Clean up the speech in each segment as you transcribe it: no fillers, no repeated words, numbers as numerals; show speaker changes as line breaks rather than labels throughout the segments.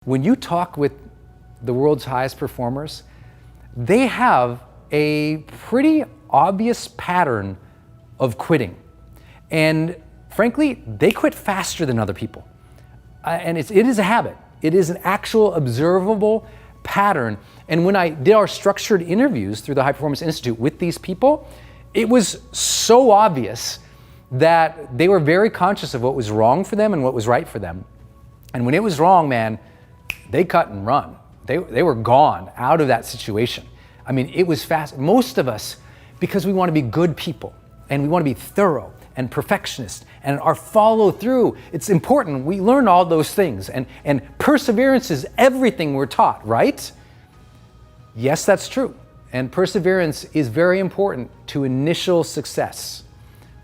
When you talk with the world's highest performers, they have a pretty obvious pattern of quitting. And frankly, they quit faster than other people. And it is a habit. It is an actual observable pattern. And when I did our structured interviews through the High Performance Institute with these people, it was so obvious that they were very conscious of what was wrong for them and what was right for them. And when it was wrong, man, they cut and run. They were gone out of that situation. I mean, it was fast. Most of us, because we want to be good people and we want to be thorough and perfectionist and our follow through, it's important. We learn all those things, and perseverance is everything we're taught, right? Yes, that's true. And perseverance is very important to initial success.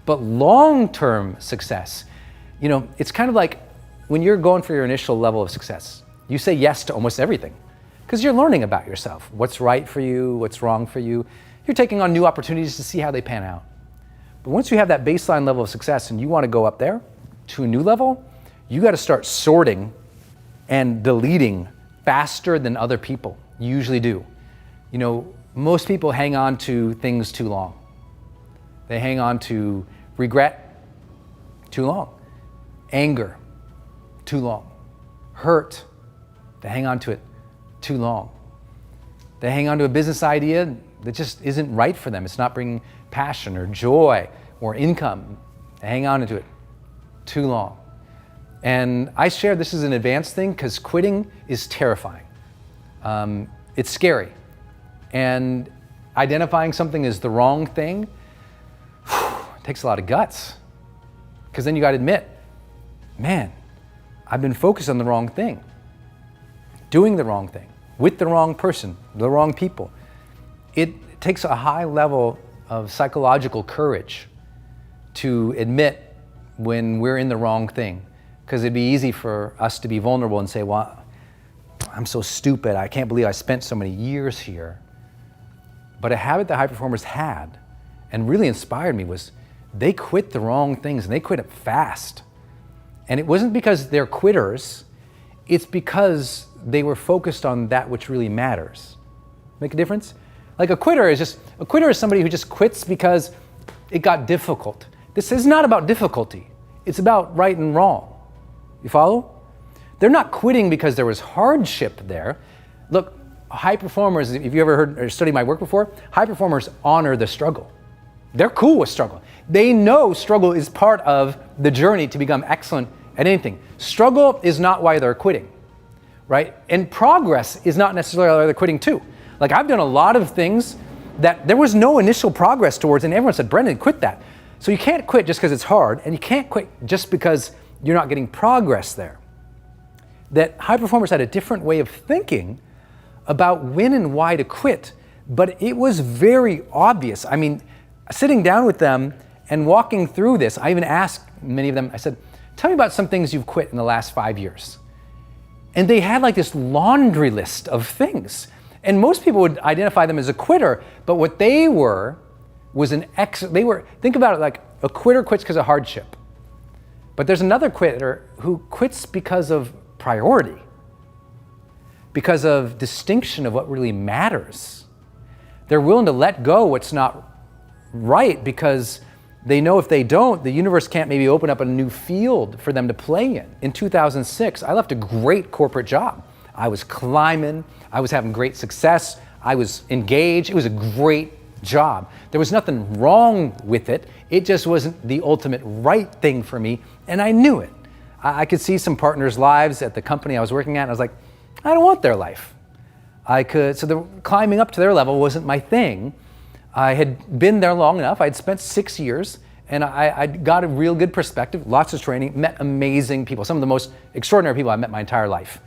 But long-term success, you know, it's kind of like when you're going for your initial level of success, you say yes to almost everything because you're learning about yourself. What's right for you, what's wrong for you. You're taking on new opportunities to see how they pan out. But once you have that baseline level of success and you want to go up there to a new level, you got to start sorting and deleting faster than other people usually do. You know, most people hang on to things too long. They hang on to regret too long, anger too long, hurt. They hang on to it too long. They hang on to a business idea that just isn't right for them. It's not bringing passion or joy or income. They hang on to it too long. And I share this is an advanced thing because quitting is terrifying. It's scary. And identifying something as the wrong thing takes a lot of guts. Because then you got to admit, man, I've been focused on the wrong thing. Doing the wrong thing, with the wrong person, the wrong people. It takes a high level of psychological courage to admit when we're in the wrong thing, because it'd be easy for us to be vulnerable and say, well, I'm so stupid, I can't believe I spent so many years here. But a habit that high performers had and really inspired me was they quit the wrong things, and they quit it fast. And it wasn't because they're quitters, it's because they were focused on that which really matters. Make a difference? Like a quitter is somebody who just quits because it got difficult. This is not about difficulty. It's about right and wrong. You follow? They're not quitting because there was hardship there. Look, high performers, if you ever heard or studied my work before, high performers honor the struggle. They're cool with struggle. They know struggle is part of the journey to become excellent at anything. Struggle is not why they're quitting. Right? And progress is not necessarily why they're quitting too. Like I've done a lot of things that there was no initial progress towards, and everyone said, Brendon, quit that. So you can't quit just because it's hard, and you can't quit just because you're not getting progress there. That high performers had a different way of thinking about when and why to quit, but it was very obvious. I mean, sitting down with them and walking through this, I even asked many of them, I said, tell me about some things you've quit in the last 5 years. And they had like this laundry list of things. And most people would identify them as a quitter, but what they were was think about it like a quitter quits because of hardship. But there's another quitter who quits because of priority, because of distinction of what really matters. They're willing to let go what's not right because they know if they don't, the universe can't maybe open up a new field for them to play in. In 2006, I left a great corporate job. I was climbing, I was having great success, I was engaged, it was a great job. There was nothing wrong with it, it just wasn't the ultimate right thing for me, and I knew it. I could see some partners' lives at the company I was working at, and I was like, I don't want their life. So the climbing up to their level wasn't my thing. I had been there long enough. I'd spent 6 years, and I got a real good perspective, lots of training, met amazing people, some of the most extraordinary people I've met my entire life.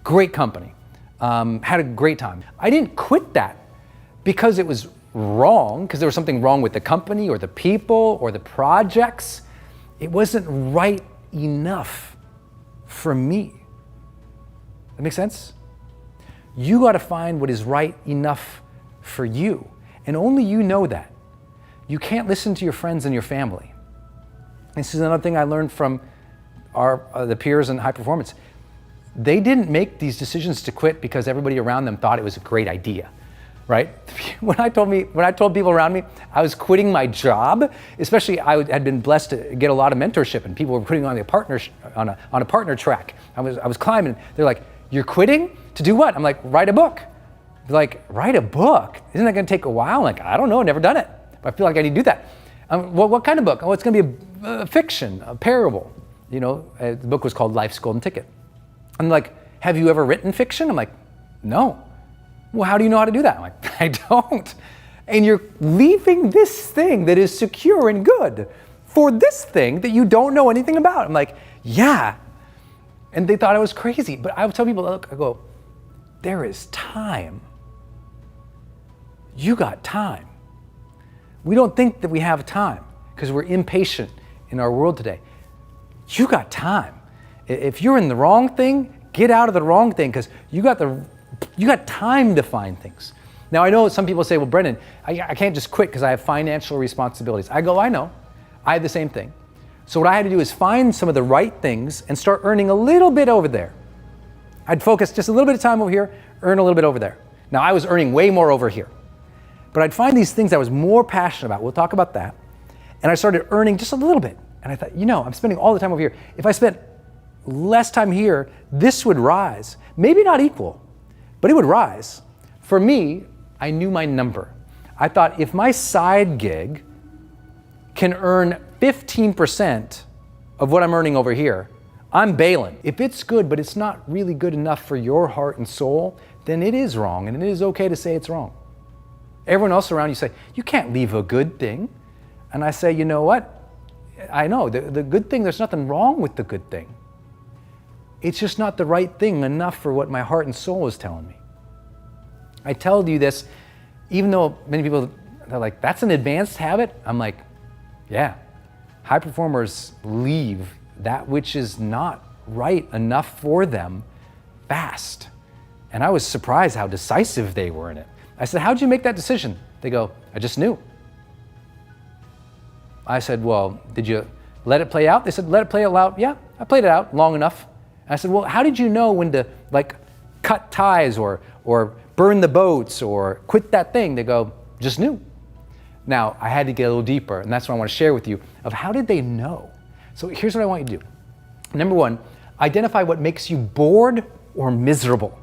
Great company, had a great time. I didn't quit that because it was wrong, because there was something wrong with the company or the people or the projects. It wasn't right enough for me. That makes sense? You got to find what is right enough for you. And only you know that. You can't listen to your friends and your family. This is another thing I learned from the peers in high performance. they didn't make these decisions to quit because everybody around them thought it was a great idea, right? When I told people around me I was quitting my job, especially I had been blessed to get a lot of mentorship, and people were putting on a partner track. I was climbing. They're like, "You're quitting to do what?" I'm like, "Write a book." They're like, "Write a book? Isn't that going to take a while?" I'm like, "I don't know, never done it, but I feel like I need to do that." Well, what kind of book? Oh, it's going to be a fiction, a parable. You know, the book was called Life's Golden Ticket. I'm like, "Have you ever written fiction?" I'm like, "No." "Well, how do you know how to do that?" I'm like, "I don't." "And you're leaving this thing that is secure and good for this thing that you don't know anything about." I'm like, "Yeah." And they thought I was crazy. But I would tell people, look, I go, there is time. You got time. We don't think that we have time because we're impatient in our world today. You got time. If you're in the wrong thing, get out of the wrong thing, because you got time to find things. Now, I know some people say, "Well, Brendon, I can't just quit because I have financial responsibilities." I go, "I know. I have the same thing." So what I had to do is find some of the right things and start earning a little bit over there. I'd focus just a little bit of time over here, earn a little bit over there. Now, I was earning way more over here. But I'd find these things I was more passionate about. We'll talk about that. And I started earning just a little bit. And I thought, I'm spending all the time over here. If I spent less time here, this would rise. Maybe not equal, but it would rise. For me, I knew my number. I thought if my side gig can earn 15% of what I'm earning over here, I'm bailing. If it's good, but it's not really good enough for your heart and soul, then it is wrong, and it is okay to say it's wrong. Everyone else around you say, "You can't leave a good thing." And I say, "You know what? I know, the good thing, there's nothing wrong with the good thing. It's just not the right thing enough for what my heart and soul is telling me." I tell you this, even though many people, they're like, "That's an advanced habit." I'm like, yeah. High performers leave that which is not right enough for them fast. And I was surprised how decisive they were in it. I said, "How'd you make that decision?" They go, "I just knew." I said, "Well, did you let it play out?" They said, "Let it play out." "Yeah, I played it out long enough." I said, "Well, how did you know when to cut ties or burn the boats or quit that thing?" They go, "Just knew." Now, I had to get a little deeper, and that's what I want to share with you of how did they know. So here's what I want you to do. Number one, identify what makes you bored or miserable.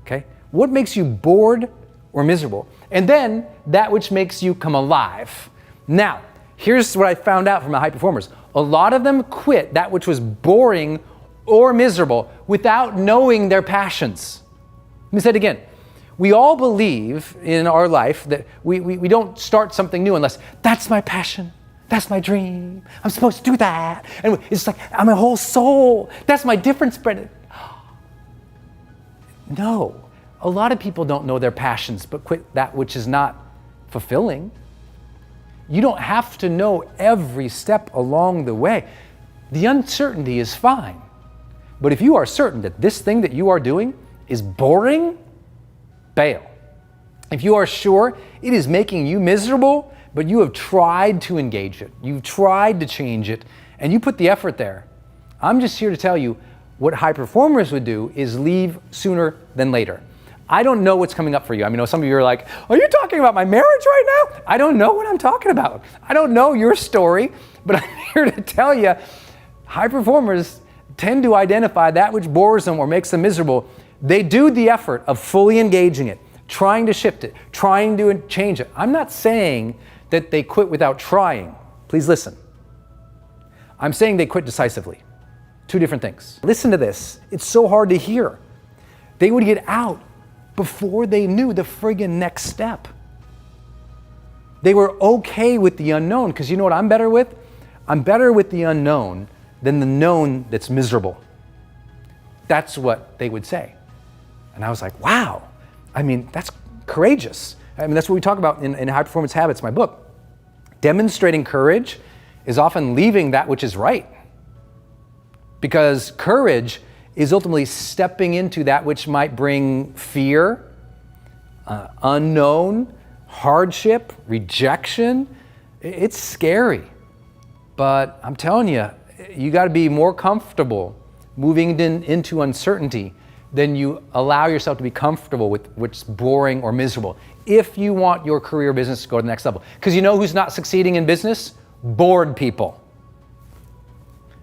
Okay? What makes you bored or miserable? And then that which makes you come alive. Now, here's what I found out from the high performers. A lot of them quit that which was boring or miserable without knowing their passions. Let me say it again. We all believe in our life that we don't start something new unless that's my passion. That's my dream. I'm supposed to do that. And it's like, I'm my whole soul. That's my difference, Brendon. No. A lot of people don't know their passions, but quit that which is not fulfilling. You don't have to know every step along the way. The uncertainty is fine. But if you are certain that this thing that you are doing is boring, bail. If you are sure it is making you miserable, but you have tried to engage it, you've tried to change it, and you put the effort there, I'm just here to tell you what high performers would do is leave sooner than later. I don't know what's coming up for you. I mean, some of you are like, "Are you talking about my marriage right now?" I don't know what I'm talking about. I don't know your story, but I'm here to tell you, high performers tend to identify that which bores them or makes them miserable. They do the effort of fully engaging it, trying to shift it, trying to change it. I'm not saying that they quit without trying. Please listen. I'm saying they quit decisively. Two different things. Listen to this. It's so hard to hear. They would get out before they knew the friggin' next step. They were okay with the unknown, because you know what I'm better with? I'm better with the unknown than the known that's miserable. That's what they would say. And I was like, wow. I mean, that's courageous. I mean, that's what we talk about in High Performance Habits, my book. Demonstrating courage is often leaving that which is right. Because courage is ultimately stepping into that which might bring fear, unknown, hardship, rejection. It's scary. But I'm telling you, you got to be more comfortable, moving into uncertainty, then you allow yourself to be comfortable with what's boring or miserable. If you want your career business to go to the next level. Because you know who's not succeeding in business? Bored people.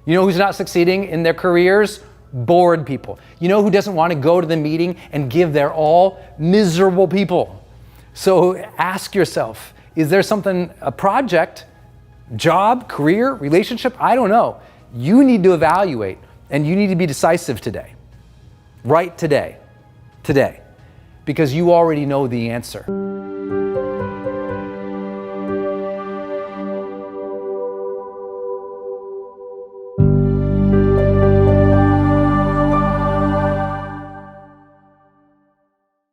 You know who's not succeeding in their careers? Bored people. You know who doesn't want to go to the meeting and give their all? Miserable people. So ask yourself, is there something, a project, job, career, relationship? I don't know. You need to evaluate, and you need to be decisive today. Right today. Today. Because you already know the answer.